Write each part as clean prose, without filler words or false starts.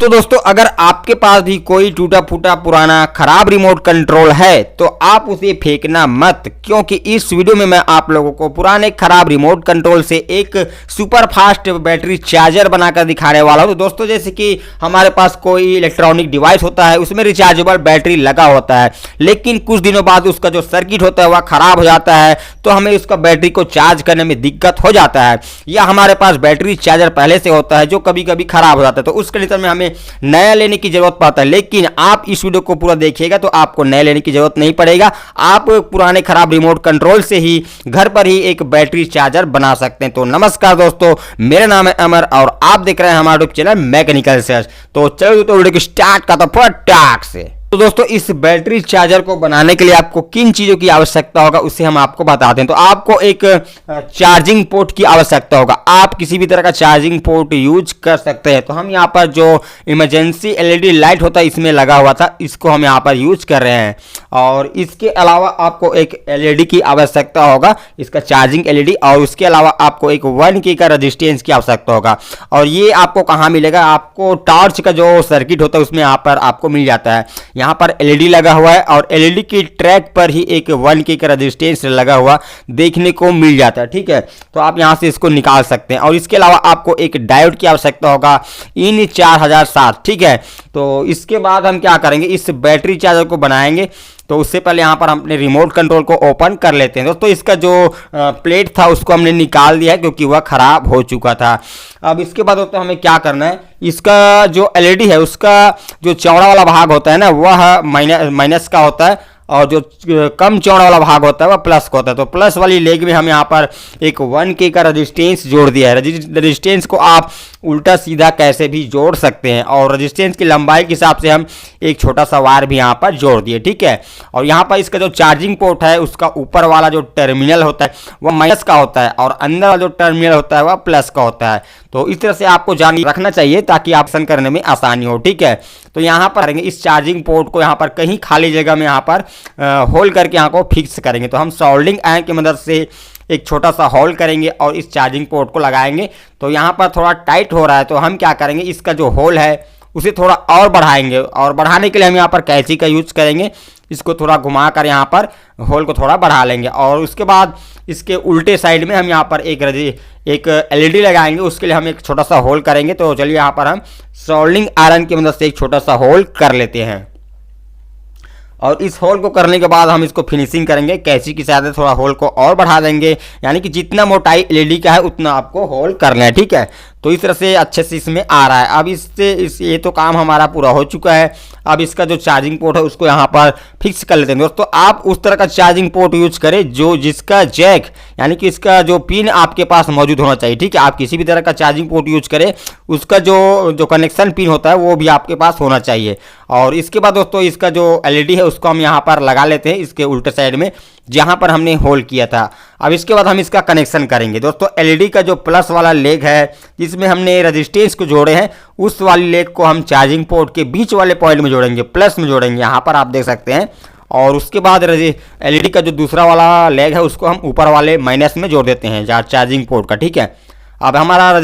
तो दोस्तों अगर आपके पास भी कोई टूटा फूटा पुराना खराब रिमोट कंट्रोल है तो आप उसे फेंकना मत, क्योंकि इस वीडियो में मैं आप लोगों को पुराने खराब रिमोट कंट्रोल से एक सुपर फास्ट बैटरी चार्जर बनाकर दिखाने वाला हूं। तो दोस्तों जैसे कि हमारे पास कोई इलेक्ट्रॉनिक डिवाइस होता है, उसमें रिचार्जेबल बैटरी लगा होता है, लेकिन कुछ दिनों बाद उसका जो सर्किट होता है वह खराब हो जाता है, तो हमें उसका बैटरी को चार्ज करने में दिक्कत हो जाता है, या हमारे पास बैटरी चार्जर पहले से होता है जो कभी कभी खराब हो जाता है, तो उस कंडीशन में हमें नया लेने की जरूरत पड़ता है। लेकिन आप इस वीडियो को पूरा देखिएगा तो आपको नया लेने की जरूरत नहीं पड़ेगा, आप पुराने खराब रिमोट कंट्रोल से ही घर पर ही एक बैटरी चार्जर बना सकते हैं। तो नमस्कार दोस्तों, मेरा नाम है अमर और आप देख रहे हैं हमारा यूट्यूब चैनल मैकेनिकल सर्च। तो चलो तो वीडियो को स्टार्ट करता हूं फटाक से। तो दोस्तों इस बैटरी चार्जर को बनाने के लिए आपको किन चीज़ों की आवश्यकता होगा उसे हम आपको बताते हैं। तो आपको एक चार्जिंग पोर्ट की आवश्यकता होगा, आप किसी भी तरह का चार्जिंग पोर्ट यूज कर सकते हैं। तो हम यहाँ पर जो इमरजेंसी एलईडी लाइट होता है इसमें लगा हुआ था, इसको हम यहाँ पर यूज कर रहे हैं। और इसके अलावा आपको एक एलईडी की आवश्यकता होगा, इसका चार्जिंग एलईडी, और उसके अलावा आपको एक 1K का रजिस्टेंस की आवश्यकता होगा। और ये आपको कहाँ मिलेगा, आपको टॉर्च का जो सर्किट होता है उसमें यहाँ पर आपको मिल जाता है। यहाँ पर एलईडी लगा हुआ है और एलईडी की ट्रैक पर ही एक 1K का रजिस्टेंस लगा हुआ देखने को मिल जाता है। ठीक है, तो आप यहाँ से इसको निकाल सकते हैं। और इसके अलावा आपको एक डायोड की आवश्यकता होगा इन 4007। ठीक है, तो इसके बाद हम क्या करेंगे, इस बैटरी चार्जर को बनाएंगे। तो उससे पहले यहाँ पर हम अपने रिमोट कंट्रोल को ओपन कर लेते हैं। दोस्तों इसका जो प्लेट था उसको हमने निकाल दिया है क्योंकि वह खराब हो चुका था। अब इसके बाद दोस्तों हमें क्या करना है, इसका जो एलईडी है उसका जो चौड़ा वाला भाग होता है ना वह माइनस का होता है, और जो कम चौड़ा वाला भाग होता है वह प्लस का होता है। तो प्लस वाली लेग में हम यहाँ पर एक 1K का रजिस्टेंस जोड़ दिया है। रजिस्टेंस को आप उल्टा सीधा कैसे भी जोड़ सकते हैं, और रजिस्टेंस की लंबाई के हिसाब से हम एक छोटा सा वायर भी यहाँ पर जोड़ दिए। ठीक है, और यहाँ पर इसका जो चार्जिंग पोर्ट है उसका ऊपर वाला जो टर्मिनल होता है वह माइनस का होता है, और अंदर वाला जो टर्मिनल होता है वह प्लस का होता है। तो इस तरह से आपको जान रखना चाहिए ताकि ऑप्शन करने में आसानी हो। ठीक है, तो यहाँ पर करेंगे इस चार्जिंग पोर्ट को यहाँ पर कहीं खाली जगह में यहाँ पर होल करके यहाँ को फिक्स करेंगे। तो हम सोल्डरिंग आयरन की मदद से एक छोटा सा होल करेंगे और इस चार्जिंग पोर्ट को लगाएंगे। तो यहाँ पर थोड़ा टाइट हो रहा है, तो हम क्या करेंगे, इसका जो होल है उसे थोड़ा और बढ़ाएंगे, और बढ़ाने के लिए हम यहाँ पर कैंची का यूज करेंगे। इसको थोड़ा घुमा कर यहाँ पर होल को थोड़ा बढ़ा लेंगे, और उसके बाद इसके उल्टे साइड में हम यहाँ पर एक एलईडी लगाएंगे। उसके लिए हम एक छोटा सा होल करेंगे। तो चलिए यहाँ पर हम सोल्डरिंग आयरन की मदद से एक छोटा सा होल कर लेते हैं, और इस होल को करने के बाद हम इसको फिनिशिंग करेंगे। कैंची की सहायता से थोड़ा होल को और बढ़ा देंगे, यानी कि जितना मोटाई एलईडी का है उतना आपको होल करना है। ठीक है, तो इस तरह से अच्छे से इसमें आ रहा है। अब ये तो काम हमारा पूरा हो चुका है। अब इसका जो चार्जिंग पोर्ट है उसको यहाँ पर फिक्स कर लेते हैं। दोस्तों आप उस तरह का चार्जिंग पोर्ट यूज करें जिसका जैक यानी कि इसका जो पिन आपके पास मौजूद होना चाहिए। ठीक है, आप किसी भी तरह का चार्जिंग पोर्ट यूज करें, उसका जो कनेक्शन पिन होता है वो भी आपके पास होना चाहिए। और इसके बाद दोस्तों इसका जो एलईडी है उसको हम यहाँ पर लगा लेते हैं इसके उल्टे साइड में जहाँ पर हमने होल किया था। अब इसके बाद हम इसका कनेक्शन करेंगे। दोस्तों एलईडी का जो प्लस वाला लेग है जिसमें हमने रजिस्टेंस को जोड़े हैं, उस वाली लेग को हम चार्जिंग पोर्ट के बीच वाले पॉइंट में जोड़ेंगे, प्लस में जोड़ेंगे, यहाँ पर आप देख सकते हैं। और उसके बाद एलईडी का जो दूसरा वाला लेग है उसको हम ऊपर वाले माइनस में जोड़ देते हैं चार्जिंग पोर्ट का। ठीक है, अब हमारा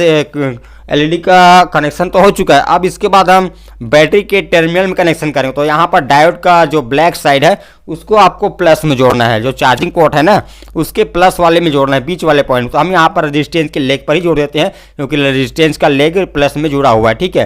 एलईडी का कनेक्शन तो हो चुका है। अब इसके बाद हम बैटरी के टर्मिनल में कनेक्शन करेंगे। तो यहाँ पर डायोड का जो ब्लैक साइड है उसको आपको प्लस में जोड़ना है, जो चार्जिंग पोर्ट है ना उसके प्लस वाले में जोड़ना है, बीच वाले पॉइंट। तो हम यहाँ पर रजिस्टेंस के लेग पर ही जोड़ देते हैं क्योंकि रजिस्टेंस का लेग प्लस में जुड़ा हुआ है। ठीक है,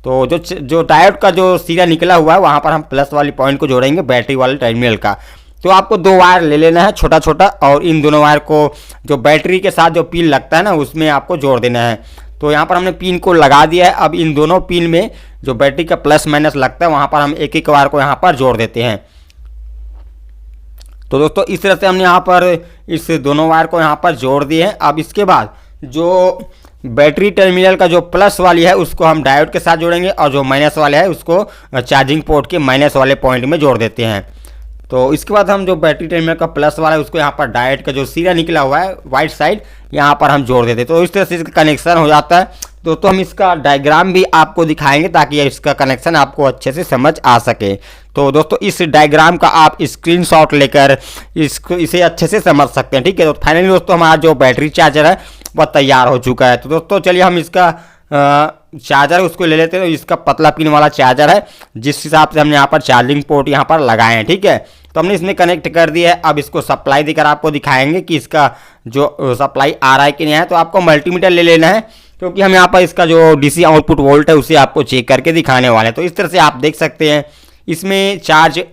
तो जो डायोड का जो सिरा निकला हुआ है वहाँ पर हम प्लस वाली पॉइंट को जोड़ेंगे बैटरी वाले टर्मिनल का। तो आपको 2 वायर ले लेना है छोटा छोटा, और इन दोनों वायर को जो बैटरी के साथ जो पिन लगता है ना उसमें आपको जोड़ देना है। तो यहाँ पर हमने पिन को लगा दिया है। अब इन दोनों पिन में जो बैटरी का प्लस माइनस लगता है वहाँ पर हम एक एक वायर को यहाँ पर जोड़ देते हैं। तो दोस्तों इस तरह से हमने यहाँ पर इस दोनों वायर को यहाँ पर जोड़ दिए हैं। अब इसके बाद जो बैटरी टर्मिनल का जो प्लस वाली है उसको हम डायोड के साथ जोड़ेंगे, और जो माइनस वाला है उसको चार्जिंग पोर्ट के माइनस वाले पॉइंट में जोड़ देते हैं। तो इसके बाद हम जो बैटरी टर्मिनल का प्लस वाला है उसको यहाँ पर डायोड का जो सिरा निकला हुआ है वाइट साइड यहाँ पर हम जोड़ देते हैं। तो इस तरह से इसका कनेक्शन हो जाता है। दोस्तों हम इसका डायग्राम भी आपको दिखाएंगे ताकि इसका कनेक्शन आपको अच्छे से समझ आ सके। तो दोस्तों इस डायग्राम का आप स्क्रीनशॉट लेकर इसे अच्छे से समझ सकते हैं। ठीक है, तो फाइनली दोस्तों हमारा जो बैटरी चार्जर है वह तैयार हो चुका है। तो दोस्तों चलिए हम इसका चार्जर उसको ले लेते हैं। इसका पतला पिन वाला चार्जर है, जिस हिसाब से हमने यहाँ पर चार्जिंग पोर्ट यहाँ पर लगाए हैं। ठीक है, तो हमने इसमें कनेक्ट कर दिया है। अब इसको सप्लाई देकर आपको दिखाएंगे कि इसका जो सप्लाई आ रहा है कि नहीं है। तो आपको मल्टीमीटर ले लेना है, क्योंकि हम यहाँ पर इसका जो डीसी आउटपुट वोल्ट है उसे आपको चेक करके दिखाने वाले हैं। तो इस तरह से आप देख सकते हैं इसमें चार्ज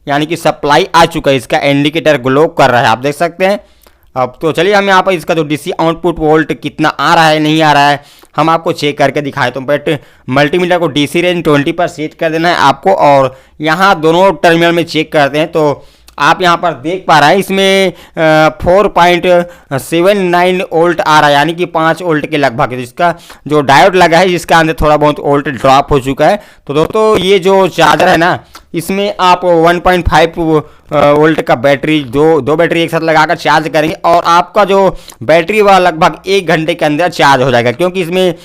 यानी कि सप्लाई आ चुका है, इसका इंडिकेटर ग्लो कर रहा है, आप देख सकते हैं। अब तो चलिए हम यहाँ पर इसका जो डीसी आउटपुट वोल्ट कितना आ रहा है नहीं आ रहा है हम आपको चेक करके दिखाएं। तो बट मल्टीमीटर को डीसी रेंज 20 पर सेट कर देना है आपको, और यहाँ दोनों टर्मिनल में चेक करते हैं। तो आप यहाँ पर देख पा रहे हैं इसमें 4.79 वोल्ट आ रहा है, यानी कि 5 वोल्ट के लगभग। इसका जो डायोड लगा है जिसका अंदर थोड़ा बहुत वोल्ट ड्रॉप हो चुका है। तो दोस्तों ये जो चार्जर है ना, इसमें आप 1.5 वोल्ट का बैटरी दो बैटरी एक साथ लगाकर चार्ज करेंगे, और आपका जो बैटरी वह लगभग 1 घंटे के अंदर चार्ज हो जाएगा, क्योंकि इसमें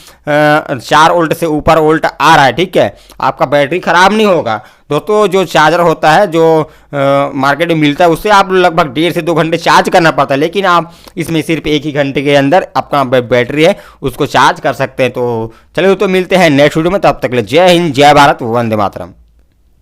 4 वोल्ट से ऊपर वोल्ट आ रहा है। ठीक है, आपका बैटरी खराब नहीं होगा। दोस्तों जो चार्जर होता है जो मार्केट में मिलता है उससे आप लगभग 1.5 से 2 घंटे चार्ज करना पड़ता है, लेकिन आप इसमें सिर्फ 1 ही घंटे के अंदर आपका बैटरी है उसको चार्ज कर सकते हैं। तो चलिए तो मिलते हैं नेक्स्ट वीडियो में, तब तक के लिए जय हिंद, जय भारत, वंदे मातरम।